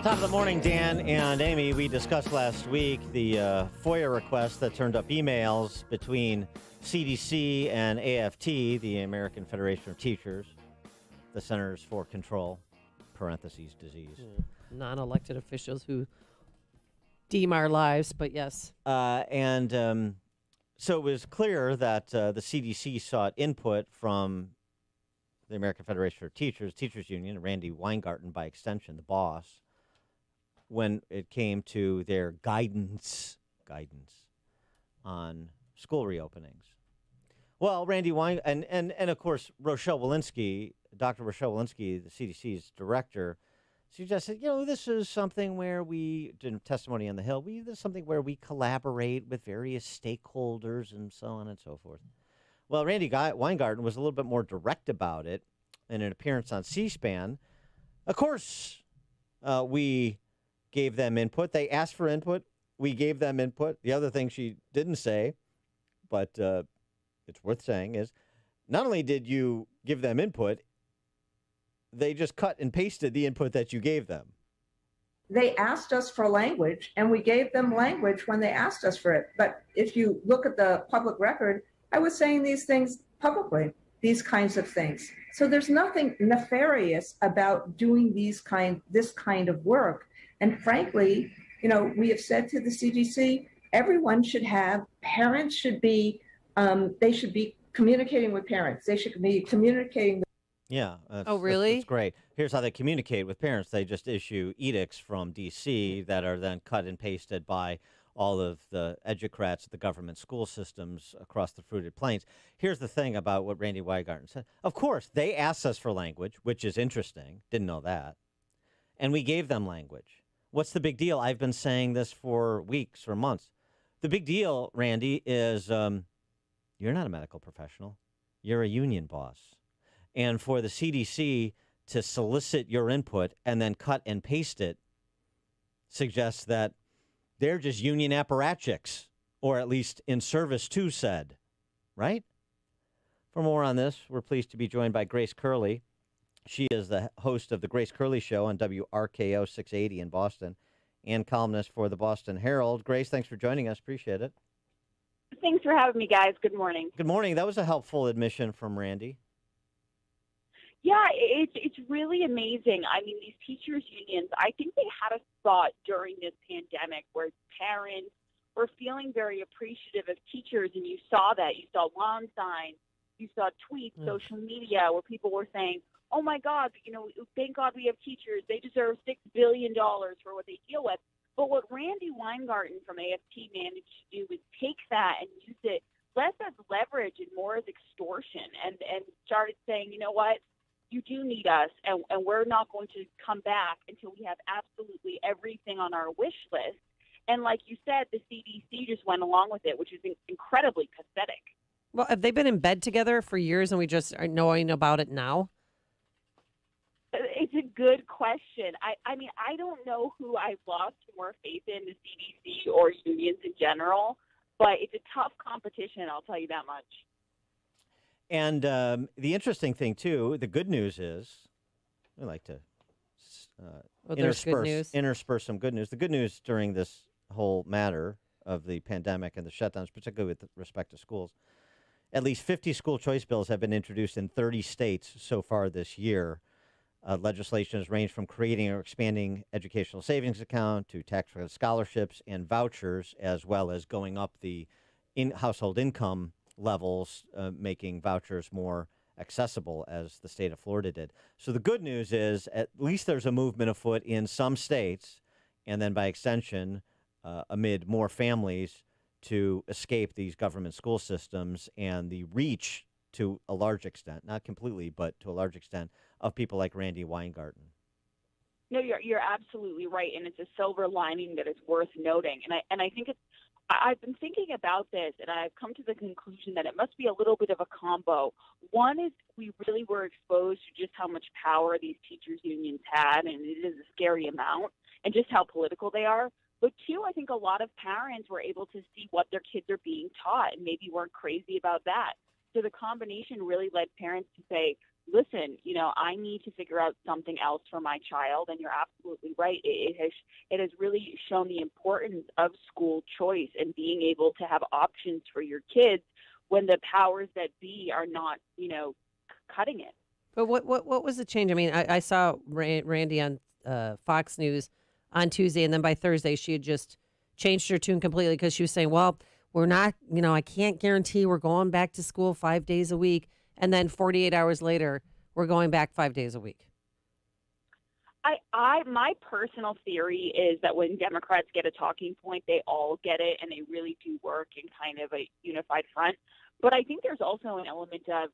Top of the morning, Dan and Amy. We discussed last week the FOIA request that turned up emails between CDC and AFT, the American Federation of Teachers, the Centers for Control, parentheses, disease. Non-elected officials who deem our lives, but yes. So it was clear that the CDC sought input from the American Federation of Teachers, Teachers Union, and Randi Weingarten, by extension, the boss, when it came to their guidance on school reopenings. Well, Randi Weingarten, and of course, Rochelle Walensky, Dr. Rochelle Walensky, the CDC's director, suggested, this is something where we, in testimony on the Hill, this is something where we collaborate with various stakeholders and so on and so forth. Well, Randi Weingarten was a little bit more direct about it in an appearance on C-SPAN. Of course, we gave them input. They asked for input. We gave them input. The other thing she didn't say, but it's worth saying, is not only did you give them input, they just cut and pasted the input that you gave them. They asked us for language, and we gave them language when they asked us for it. But if you look at the public record, I was saying these things publicly, these kinds of things. So there's nothing nefarious about doing this kind of work. And frankly, we have said to the CDC, everyone should have, parents should be, they should be communicating with parents. They should be communicating. Yeah. Oh, really? That's great. Here's how they communicate with parents. They just issue edicts from D.C. that are then cut and pasted by all of the educrats at the government school systems across the Fruited Plains. Here's the thing about what Randi Weingarten said. Of course, they asked us for language, which is interesting. Didn't know that. And we gave them language. What's the big deal? I've been saying this for weeks or months. The big deal, Randy, is you're not a medical professional. You're a union boss. And for the CDC to solicit your input and then cut and paste it suggests that they're just union apparatchiks, or at least in service to said, right? For more on this, we're pleased to be joined by Grace Curley. She is the host of the Grace Curley Show on WRKO 680 in Boston and columnist for the Boston Herald. Grace, thanks for joining us. Appreciate it. Thanks for having me, guys. Good morning. Good morning. That was a helpful admission from Randi. Yeah, it's really amazing. I mean, these teachers' unions, I think they had a thought during this pandemic where parents were feeling very appreciative of teachers, and you saw that. You saw lawn signs, you saw tweets, social media, where people were saying, oh, my God, thank God we have teachers. They deserve $6 billion for what they deal with. But what Randi Weingarten from AFT managed to do was take that and use it less as leverage and more as extortion, and started saying, you know what? You do need us, and we're not going to come back until we have absolutely everything on our wish list. And like you said, the CDC just went along with it, which is incredibly pathetic. Well, have they been in bed together for years and we just are knowing about it now? It's a good question. I mean, I don't know who I've lost more faith in, the CDC or unions in general, but it's a tough competition, I'll tell you that much. And the interesting thing, too, the good news is, we like to intersperse some good news. The good news during this whole matter of the pandemic and the shutdowns, particularly with respect to schools, at least 50 school choice bills have been introduced in 30 states so far this year. Legislation has ranged from creating or expanding educational savings account to tax credit scholarships and vouchers, as well as going up the household income levels, making vouchers more accessible, as the state of Florida did. So the good news is at least there's a movement afoot in some states, and then by extension, amid more families to escape these government school systems and the reach to a large extent, not completely, but to a large extent, of people like Randi Weingarten. No, you're absolutely right, and it's a silver lining that is worth noting. And I think I've been thinking about this, and I've come to the conclusion that it must be a little bit of a combo. One is we really were exposed to just how much power these teachers' unions had, and it is a scary amount, and just how political they are. But two, I think a lot of parents were able to see what their kids are being taught and maybe weren't crazy about that. So the combination really led parents to say, listen, I need to figure out something else for my child. And you're absolutely right. It has really shown the importance of school choice and being able to have options for your kids when the powers that be are not, cutting it. But what was the change? I mean, I saw Randi on Fox News on Tuesday, and then by Thursday she had just changed her tune completely because she was saying, well, we're not, I can't guarantee we're going back to school 5 days a week. And then 48 hours later, we're going back 5 days a week. My personal theory is that when Democrats get a talking point, they all get it, and they really do work in kind of a unified front. But I think there's also an element of,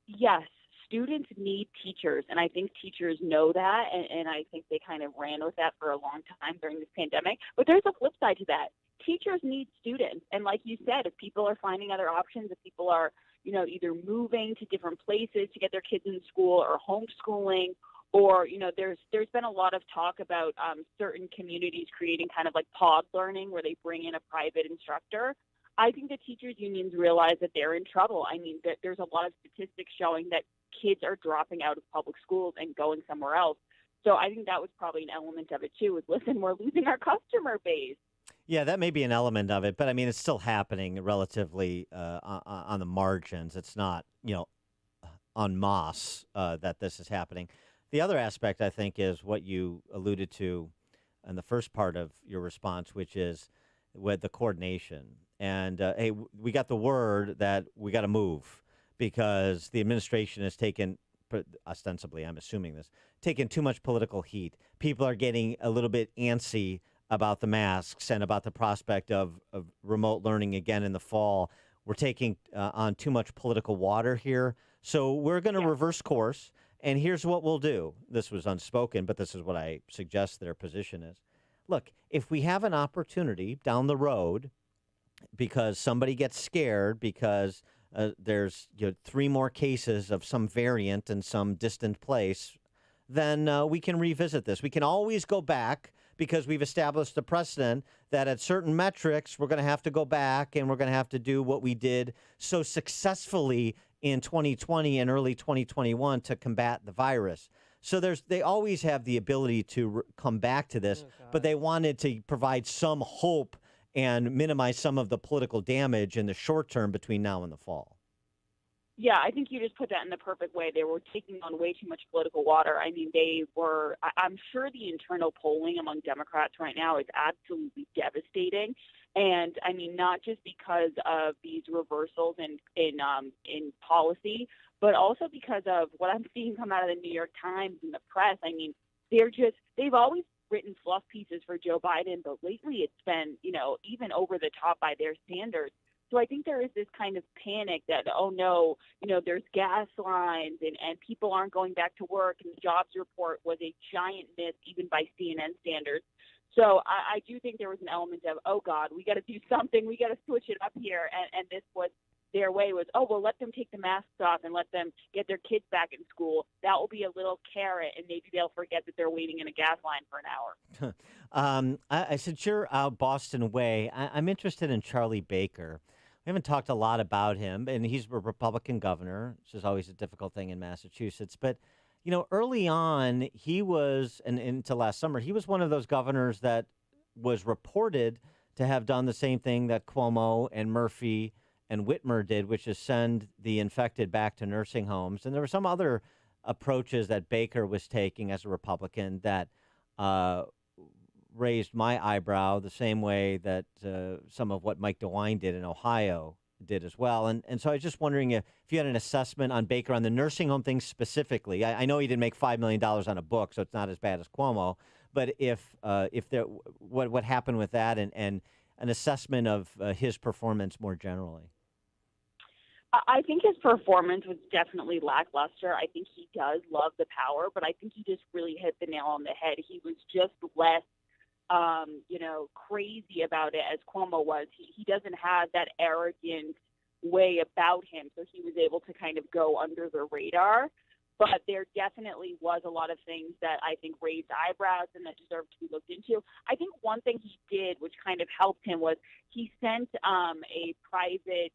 yes, students need teachers, and I think teachers know that, and I think they kind of ran with that for a long time during this pandemic. But there's a flip side to that. Teachers need students, and like you said, if people are finding other options, if people are either moving to different places to get their kids in school or homeschooling, or, there's been a lot of talk about certain communities creating kind of like pod learning where they bring in a private instructor. I think the teachers unions realize that they're in trouble. I mean, there's a lot of statistics showing that kids are dropping out of public schools and going somewhere else. So I think that was probably an element of it too, is listen, we're losing our customer base. Yeah, that may be an element of it, but I mean, it's still happening relatively on the margins. It's not, en masse that this is happening. The other aspect, I think, is what you alluded to in the first part of your response, which is with the coordination. And, hey, we got the word that we got to move because the administration has taken, ostensibly, I'm assuming this, taken too much political heat. People are getting a little bit antsy about the masks and about the prospect of remote learning again in the fall. We're taking on too much political water here. So we're going to reverse course. And here's what we'll do. This was unspoken, but this is what I suggest their position is. Look, if we have an opportunity down the road because somebody gets scared because there's 3 more cases of some variant in some distant place, then we can revisit this. We can always go back because we've established a precedent that at certain metrics, we're going to have to go back and we're going to have to do what we did so successfully in 2020 and early 2021 to combat the virus. So they always have the ability to come back to this, but they wanted to provide some hope and minimize some of the political damage in the short term between now and the fall. Yeah, I think you just put that in the perfect way. They were taking on way too much political water. I mean, I'm sure the internal polling among Democrats right now is absolutely devastating. And I mean, not just because of these reversals in policy, but also because of what I'm seeing come out of the New York Times and the press. I mean, they've always written fluff pieces for Joe Biden, but lately it's been, even over the top by their standards. So I think there is this kind of panic that, oh no, there's gas lines and people aren't going back to work, and the jobs report was a giant miss even by CNN standards. So I do think there was an element of, oh God, we got to do something, we got to switch it up here, and this was their way was, oh, well, let them take the masks off and let them get their kids back in school. That will be a little carrot, and maybe they'll forget that they're waiting in a gas line for an hour. I said, you're out Boston way. I'm interested in Charlie Baker. We haven't talked a lot about him, and he's a Republican governor, which is always a difficult thing in Massachusetts. But, early on, he was, and into last summer, he was one of those governors that was reported to have done the same thing that Cuomo and Murphy and Whitmer did, which is send the infected back to nursing homes. And there were some other approaches that Baker was taking as a Republican that raised my eyebrow the same way that some of what Mike DeWine did in Ohio did as well. And so I was just wondering if you had an assessment on Baker on the nursing home thing specifically. I know he didn't make $5 million on a book, so it's not as bad as Cuomo. But if there, what happened with that and an assessment of his performance more generally. I think his performance was definitely lackluster. I think he does love the power, but I think he just really hit the nail on the head. He was just less, crazy about it as Cuomo was. He doesn't have that arrogant way about him, so he was able to kind of go under the radar. But there definitely was a lot of things that I think raised eyebrows and that deserved to be looked into. I think one thing he did, which kind of helped him, was he sent a private,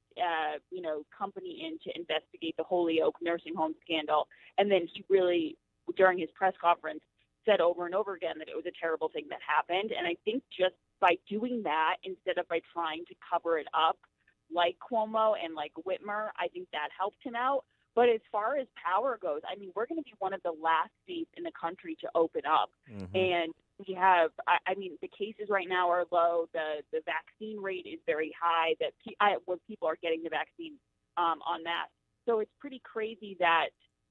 company in to investigate the Holyoke nursing home scandal. And then he really, during his press conference, said over and over again that it was a terrible thing that happened. And I think just by doing that, instead of by trying to cover it up like Cuomo and like Whitmer, I think that helped him out. But as far as power goes, I mean, we're going to be one of the last states in the country to open up. Mm-hmm. And we have, the cases right now are low. The vaccine rate is very high, when people are getting the vaccine en masse. So it's pretty crazy that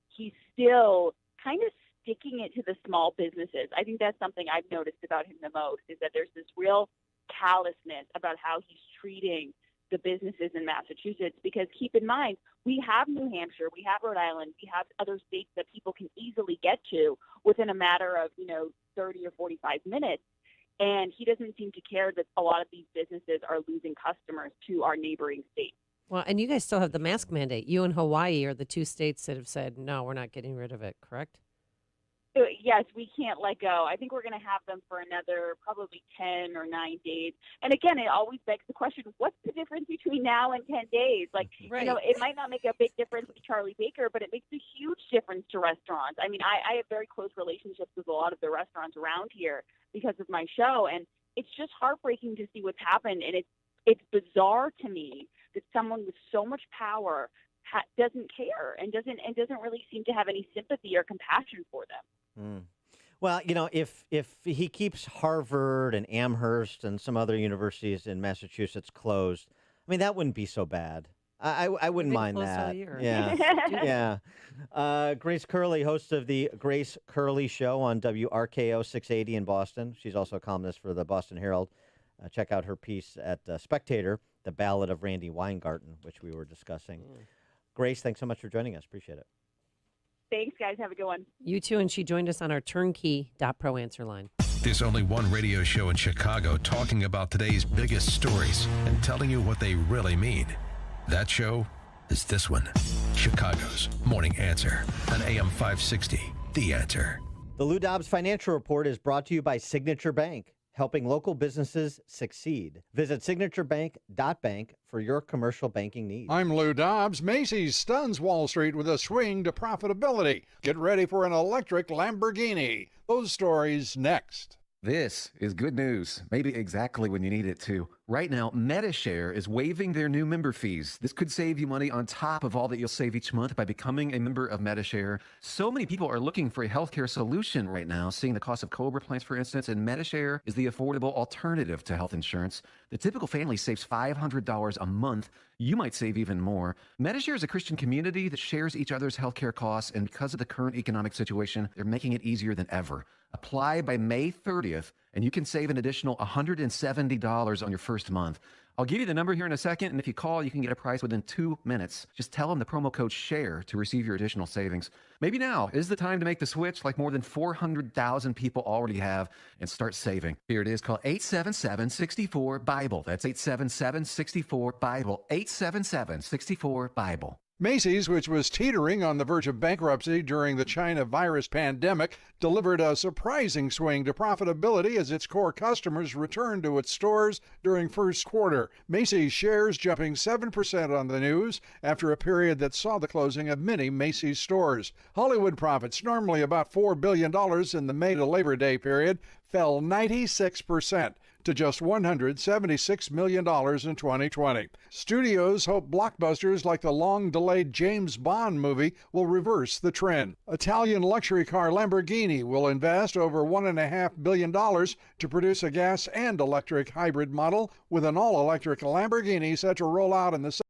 he's still kind of sticking it to the small businesses. I think that's something I've noticed about him the most, is that there's this real callousness about how he's treating the businesses in Massachusetts, because keep in mind, we have New Hampshire, we have Rhode Island, we have other states that people can easily get to within a matter of, 30 or 45 minutes. And he doesn't seem to care that a lot of these businesses are losing customers to our neighboring states. Well, and you guys still have the mask mandate. You and Hawaii are the two states that have said, no, we're not getting rid of it, correct? Yes, we can't let go. I think we're going to have them for another probably 10 or 9 days. And again, it always begs the question, what's the difference between now and 10 days? Like, right. It might not make a big difference to Charlie Baker, but it makes a huge difference to restaurants. I mean, I have very close relationships with a lot of the restaurants around here because of my show. And it's just heartbreaking to see what's happened. And it's bizarre to me that someone with so much power doesn't care and doesn't really seem to have any sympathy or compassion for them. Mm. Well, if he keeps Harvard and Amherst and some other universities in Massachusetts closed, I mean, that wouldn't be so bad. I wouldn't mind that. Yeah. Yeah. Grace Curley, host of the Grace Curley Show on WRKO 680 in Boston. She's also a columnist for the Boston Herald. Check out her piece at Spectator, The Ballad of Randi Weingarten, which we were discussing. Grace, thanks so much for joining us. Appreciate it. Thanks, guys. Have a good one. You too. And she joined us on our turnkey.pro answer line. There's only one radio show in Chicago talking about today's biggest stories and telling you what they really mean. That show is this one, Chicago's Morning Answer on AM 560, The Answer. The Lou Dobbs Financial Report is brought to you by Signature Bank, helping local businesses succeed. Visit signaturebank.bank for your commercial banking needs. I'm Lou Dobbs. Macy's stuns Wall Street with a swing to profitability. Get ready for an electric Lamborghini. Those stories next. This is good news, maybe exactly when you need it to. Right now, MediShare is waiving their new member fees. This could save you money on top of all that you'll save each month by becoming a member of MediShare. So many people are looking for a healthcare solution right now, seeing the cost of Cobra plans, for instance, and MediShare is the affordable alternative to health insurance. The typical family saves $500 a month. You might save even more. MediShare is a Christian community that shares each other's healthcare costs, and because of the current economic situation, they're making it easier than ever. Apply by May 30th, and you can save an additional $170 on your first month. I'll give you the number here in a second, and if you call, you can get a price within 2 minutes. Just tell them the promo code SHARE to receive your additional savings. Maybe now is the time to make the switch, like more than 400,000 people already have, and start saving. Here it is. Call 877-64-BIBLE. That's 877-64-BIBLE. 877-64-BIBLE. Macy's, which was teetering on the verge of bankruptcy during the China virus pandemic, delivered a surprising swing to profitability as its core customers returned to its stores during first quarter. Macy's shares jumping 7% on the news after a period that saw the closing of many Macy's stores. Hollywood profits, normally about $4 billion in the May to Labor Day period, fell 96% to just $176 million in 2020. Studios hope blockbusters like the long-delayed James Bond movie will reverse the trend. Italian luxury car Lamborghini will invest over $1.5 billion to produce a gas and electric hybrid model, with an all-electric Lamborghini set to roll out in the